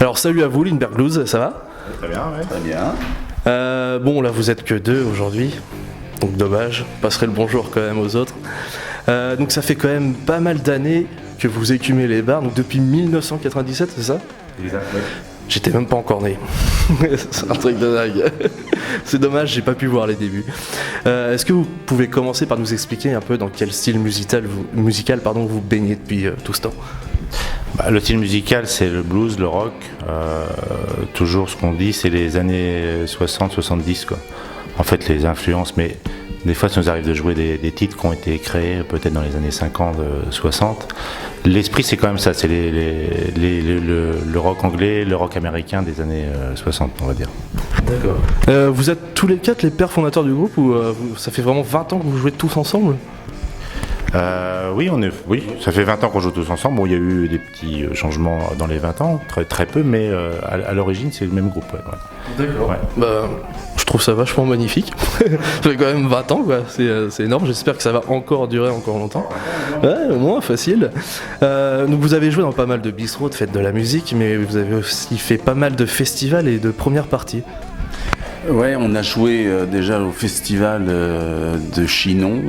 Alors salut à vous Lindbergh Blues, ça va? Très bien, ouais. Très bien. Bon là vous êtes que deux aujourd'hui, donc dommage, passerez le bonjour quand même aux autres. Donc ça fait quand même pas mal d'années que vous écumez les bars, donc depuis 1997 c'est ça? Exact, ouais. J'étais même pas encore né. C'est un truc de dingue. C'est dommage, j'ai pas pu voir les débuts. Est-ce que vous pouvez commencer par nous expliquer un peu dans quel style musical vous baignez depuis tout ce temps? Le style musical, c'est le blues, le rock. Toujours ce qu'on dit, c'est les années 60-70, quoi. En fait, les influences, mais des fois, ça nous arrive de jouer des titres qui ont été créés peut-être dans les années 50-60. L'esprit, c'est quand même ça, c'est le rock anglais, le rock américain des années 60, on va dire. D'accord. Vous êtes tous les quatre les pères fondateurs du groupe ou ça fait vraiment 20 ans que vous jouez tous ensemble? Oui, ça fait 20 ans qu'on joue tous ensemble. Bon, il y a eu des petits changements dans les 20 ans, très peu, mais à l'origine, c'est le même groupe. Ouais. D'accord. Ouais. Je trouve ça vachement magnifique. Ça fait quand même 20 ans, quoi. C'est énorme. J'espère que ça va encore durer encore longtemps. Ouais, au moins, facile. Donc vous avez joué dans pas mal de bistrots, de fêtes de la musique, mais vous avez aussi fait pas mal de festivals et de premières parties. Ouais, on a joué déjà au festival de Chinon,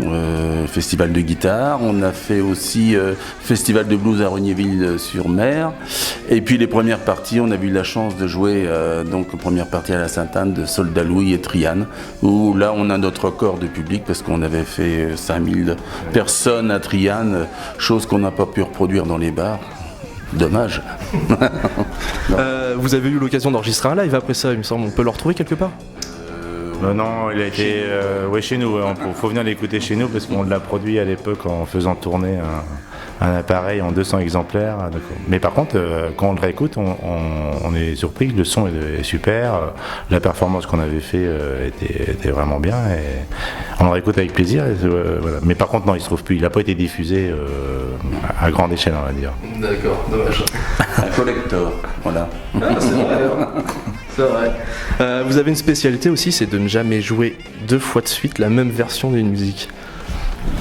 festival de guitare. On a fait aussi festival de blues à Regnéville-sur-Mer. Et puis les premières parties, on a eu la chance de jouer donc première partie à la Sainte-Anne de Soldat Louis et Triane, où là on a notre record de public parce qu'on avait fait 5000 personnes à Triane, chose qu'on n'a pas pu reproduire dans les bars. Dommage. Vous avez eu l'occasion d'enregistrer un live après ça, il me semble. On peut le retrouver quelque part? Non, il a été chez nous. Il faut venir l'écouter chez nous parce qu'on l'a produit à l'époque en faisant tourner un appareil en 200 exemplaires. Mais par contre, quand on le réécoute, on est surpris. Le son est super. La performance qu'on avait fait était vraiment bien. Et on le réécoute avec plaisir. Voilà. Mais par contre, non, il se trouve plus. Il n'a pas été diffusé à grande échelle, on va dire. D'accord, dommage. Un collector, voilà. C'est vrai. C'est vrai. Vous avez une spécialité aussi, c'est de ne jamais jouer deux fois de suite la même version d'une musique.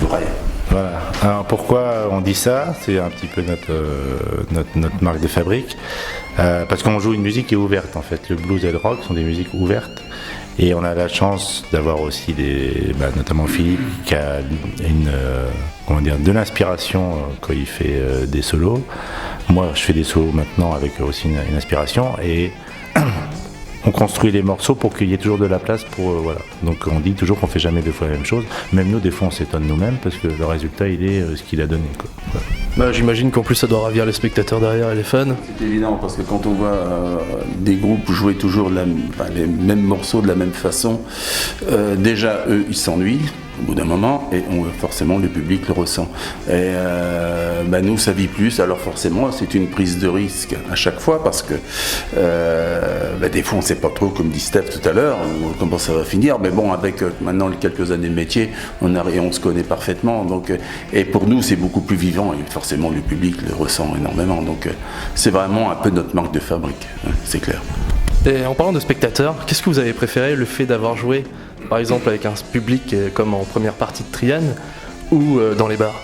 Vrai. Voilà. Alors pourquoi on dit ça? C'est un petit peu notre marque de fabrique. Parce qu'on joue une musique qui est ouverte en fait. Le blues et le rock sont des musiques ouvertes. Et on a la chance d'avoir aussi notamment Philippe qui a de l'inspiration quand il fait des solos. Moi je fais des solos maintenant avec aussi une inspiration et on construit les morceaux pour qu'il y ait toujours de la place pour voilà. Donc on dit toujours qu'on fait jamais deux fois la même chose. Même nous des fois on s'étonne nous-mêmes parce que le résultat il est ce qu'il a donné, quoi. Voilà. J'imagine qu'en plus ça doit ravir les spectateurs derrière et les fans. C'est évident parce que quand on voit des groupes jouer toujours les mêmes morceaux de la même façon, déjà eux ils s'ennuient au bout d'un moment et forcément le public le ressent. Et nous ça vit plus, alors forcément c'est une prise de risque à chaque fois parce que des fois on sait pas trop, comme dit Steph tout à l'heure, comment ça va finir, mais bon avec maintenant les quelques années de métier on se connaît parfaitement, donc et pour nous c'est beaucoup plus vivant et forcément le public le ressent énormément, donc c'est vraiment un peu notre marque de fabrique, c'est clair. Et en parlant de spectateurs, qu'est-ce que vous avez préféré, le fait d'avoir joué par exemple avec un public comme en première partie de Triane ou dans les bars?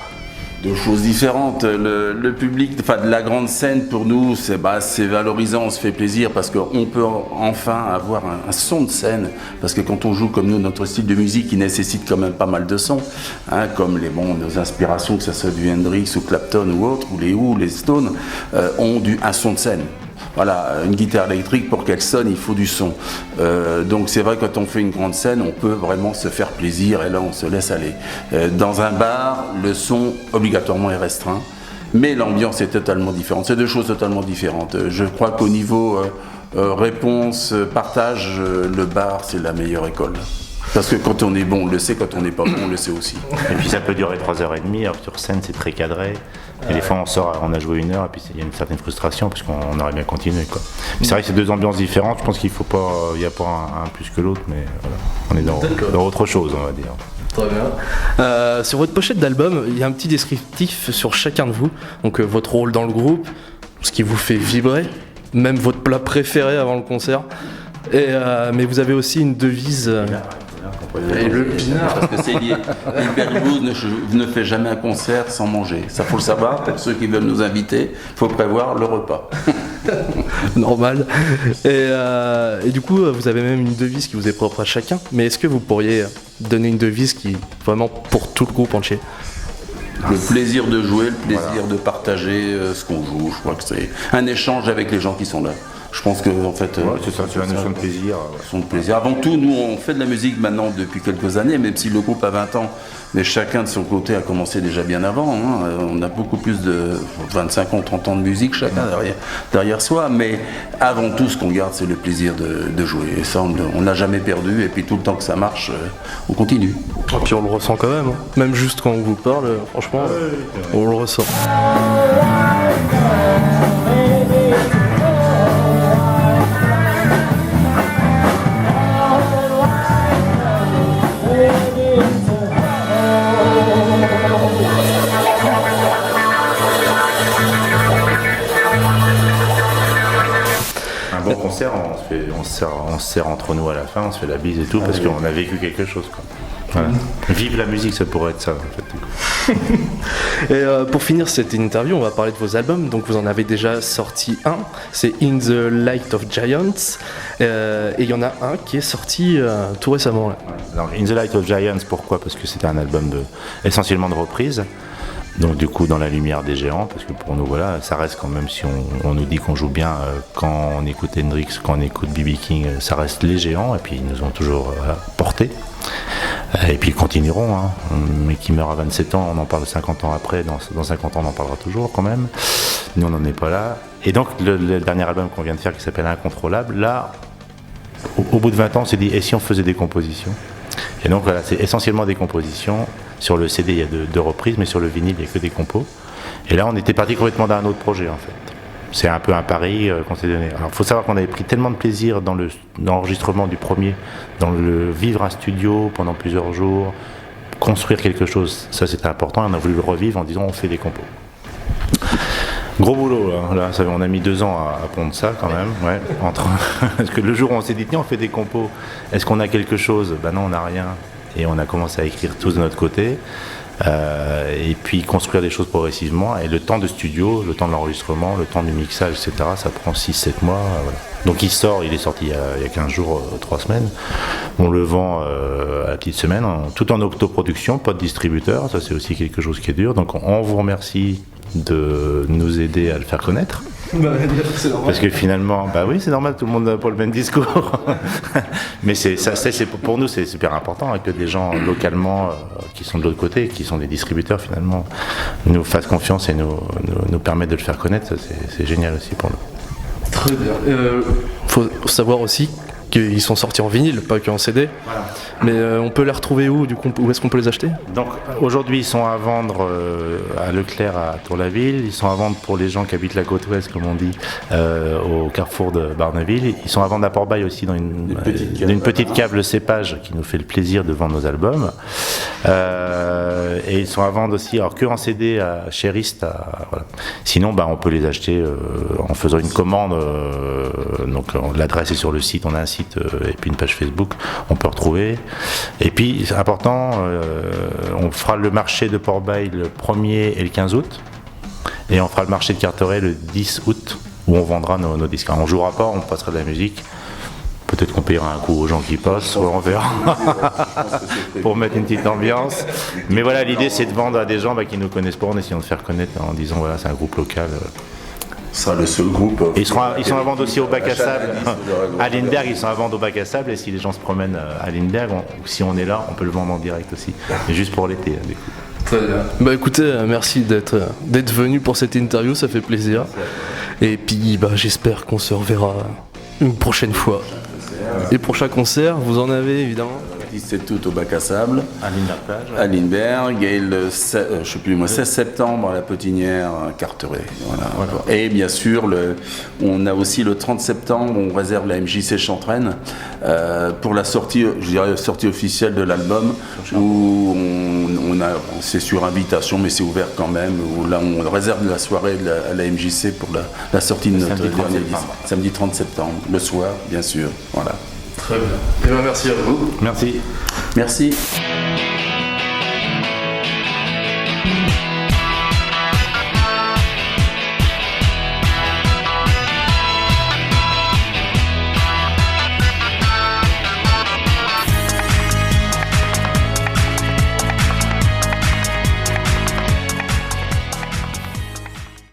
Deux choses différentes. Le public, de la grande scène pour nous, c'est valorisant, on se fait plaisir parce qu'on peut enfin avoir un son de scène. Parce que quand on joue comme nous, notre style de musique, il nécessite quand même pas mal de sons, comme nos inspirations, que ce soit du Hendrix ou Clapton ou autre, ou les Who, les Stones, ont un son de scène. Voilà, une guitare électrique, pour qu'elle sonne, il faut du son. Donc c'est vrai que quand on fait une grande scène, on peut vraiment se faire plaisir et là on se laisse aller. Dans un bar, le son obligatoirement est restreint, mais l'ambiance est totalement différente. C'est deux choses totalement différentes. Je crois qu'au niveau réponse, partage, le bar c'est la meilleure école. Parce que quand on est bon, on le sait, quand on n'est pas bon, on le sait aussi. Et puis ça peut durer 3h30, alors sur scène c'est très cadré. Et des fois on a joué 1 heure et puis il y a une certaine frustration parce qu'on aurait bien continué, quoi. Mais c'est vrai que c'est deux ambiances différentes, je pense qu'il faut pas, il n'y a pas un plus que l'autre, mais voilà, on est dans autre chose, on va dire. Très bien. Sur votre pochette d'album, il y a un petit descriptif sur chacun de vous, donc votre rôle dans le groupe, ce qui vous fait vibrer, même votre plat préféré avant le concert. Mais vous avez aussi une devise. Et le pinard. Parce que c'est lié. Gilbert Blues ne fait jamais un concert sans manger. Ça faut le savoir. Pour ceux qui veulent nous inviter, il faut prévoir le repas. Normal. Et du coup, vous avez même une devise qui vous est propre à chacun. Mais est-ce que vous pourriez donner une devise qui vraiment pour tout le groupe entier? Le plaisir de jouer, le plaisir de partager ce qu'on joue. Je crois que c'est un échange avec les gens qui sont là. Je pense que en fait, c'est ça, c'est la notion de plaisir. Son plaisir. Avant tout, nous, on fait de la musique maintenant depuis quelques années, même si le groupe a 20 ans, mais chacun de son côté a commencé déjà bien avant. Hein. On a beaucoup plus de 25 ans, 30 ans de musique chacun derrière soi, mais avant tout, ce qu'on garde, c'est le plaisir de jouer. Et ça, on l'a jamais perdu, et puis tout le temps que ça marche, on continue. Et puis on le ressent quand même, hein. Même juste quand on vous parle, franchement, on le ressent. Un bon concert, on se serre entre nous à la fin, on se fait la bise et tout, parce qu'on a vécu quelque chose, quoi. Voilà. Vive la musique, ça pourrait être ça, en fait. Et pour finir cette interview, on va parler de vos albums. Donc vous en avez déjà sorti un, c'est In the Light of Giants, et il y en a un qui est sorti tout récemment. Là. Alors, In the Light of Giants, pourquoi? Parce que c'était un album essentiellement de reprises. Donc du coup dans la lumière des géants, parce que pour nous voilà, ça reste quand même, si on nous dit qu'on joue bien quand on écoute Hendrix, quand on écoute B.B. King, ça reste les géants, et puis ils nous ont toujours portés. Et puis ils continueront, hein. Mais qui meurt à 27 ans, on en parle 50 ans après, dans 50 ans on en parlera toujours quand même. Nous on n'en est pas là. Et donc le dernier album qu'on vient de faire qui s'appelle Incontrôlable, là, au bout de 20 ans on s'est dit, et si on faisait des compositions? Et donc voilà, c'est essentiellement des compositions. Sur le CD, il y a deux reprises, mais sur le vinyle, il n'y a que des compos. Et là, on était parti complètement dans un autre projet, en fait. C'est un peu un pari qu'on s'est donné. Alors, il faut savoir qu'on avait pris tellement de plaisir dans l'enregistrement du premier, dans le vivre un studio pendant plusieurs jours, construire quelque chose. Ça, c'était important. Et on a voulu le revivre en disant, on fait des compos. Gros boulot, là. On a mis 2 ans à pondre ça, quand même. Ouais, parce que le jour où on s'est dit, tiens, on fait des compos, est-ce qu'on a quelque chose? Ben non, on n'a rien. Et on a commencé à écrire tous de notre côté, et puis construire des choses progressivement. Et le temps de studio, le temps de l'enregistrement, le temps du mixage, etc., ça prend 6-7 mois. Voilà. Donc il est sorti il y a 15 jours, 3 semaines. On le vend à la petite semaine, tout en autoproduction, pas de distributeur, ça c'est aussi quelque chose qui est dur. Donc on vous remercie de nous aider à le faire connaître. Parce que finalement, bah oui, c'est normal, tout le monde n'a pas le même discours. Mais pour nous, c'est super important, hein, que des gens localement qui sont de l'autre côté, qui sont des distributeurs finalement, nous fassent confiance et nous permettent de le faire connaître. Ça, c'est génial aussi pour nous. Très bien. Faut savoir aussi qu'ils sont sortis en vinyle, pas qu'en CD. Voilà. Mais on peut les retrouver où, du coup, où est-ce qu'on peut les acheter? Donc aujourd'hui ils sont à vendre à Leclerc à Tour-la-Ville, ils sont à vendre pour les gens qui habitent la côte ouest comme on dit, au carrefour de Barneville, ils sont à vendre à Port-Bail aussi dans une petite cave Le Cépage qui nous fait le plaisir de vendre nos albums, et ils sont à vendre aussi, alors que en CD chez Rist, voilà. Sinon on peut les acheter en faisant une commande, donc l'adresse est sur le site, on a un site et puis une page Facebook, on peut retrouver. Et puis, c'est important, on fera le marché de Port-Bail le 1er et le 15 août. Et on fera le marché de Carteret le 10 août, où on vendra nos disques. Alors, on ne jouera pas, on passera de la musique. Peut-être qu'on payera un coup aux gens qui passent, on verra, pour mettre une petite ambiance. Mais voilà, l'idée, c'est de vendre à des gens qui ne nous connaissent pas, en essayant de faire connaître, en disant, voilà, c'est un groupe local. Ce sera le seul groupe. Ils sont à vendre aussi au bac à sable. À Lindbergh, ils sont à vendre au bac à sable. Et si les gens se promènent à Lindbergh, si on est là, on peut le vendre en direct aussi. Mais juste pour l'été, du coup. Très bien. Bah écoutez, merci d'être venu pour cette interview, ça fait plaisir. Et puis j'espère qu'on se reverra une prochaine fois. Et prochain concert, vous en avez évidemment 17 août au bac à sable, à Lindbergh, et le 16 septembre à la Petinière, Carteret. Voilà. Et bien sûr, on a aussi le 30 septembre, on réserve la MJC Chantraine pour la sortie, sortie officielle de l'album, où c'est sur invitation, mais c'est ouvert quand même, où là on réserve la soirée à la MJC pour la sortie de notre dernier disque. Samedi 30 septembre, le soir, bien sûr. Voilà. Très bien. Et merci à vous. Merci. Merci.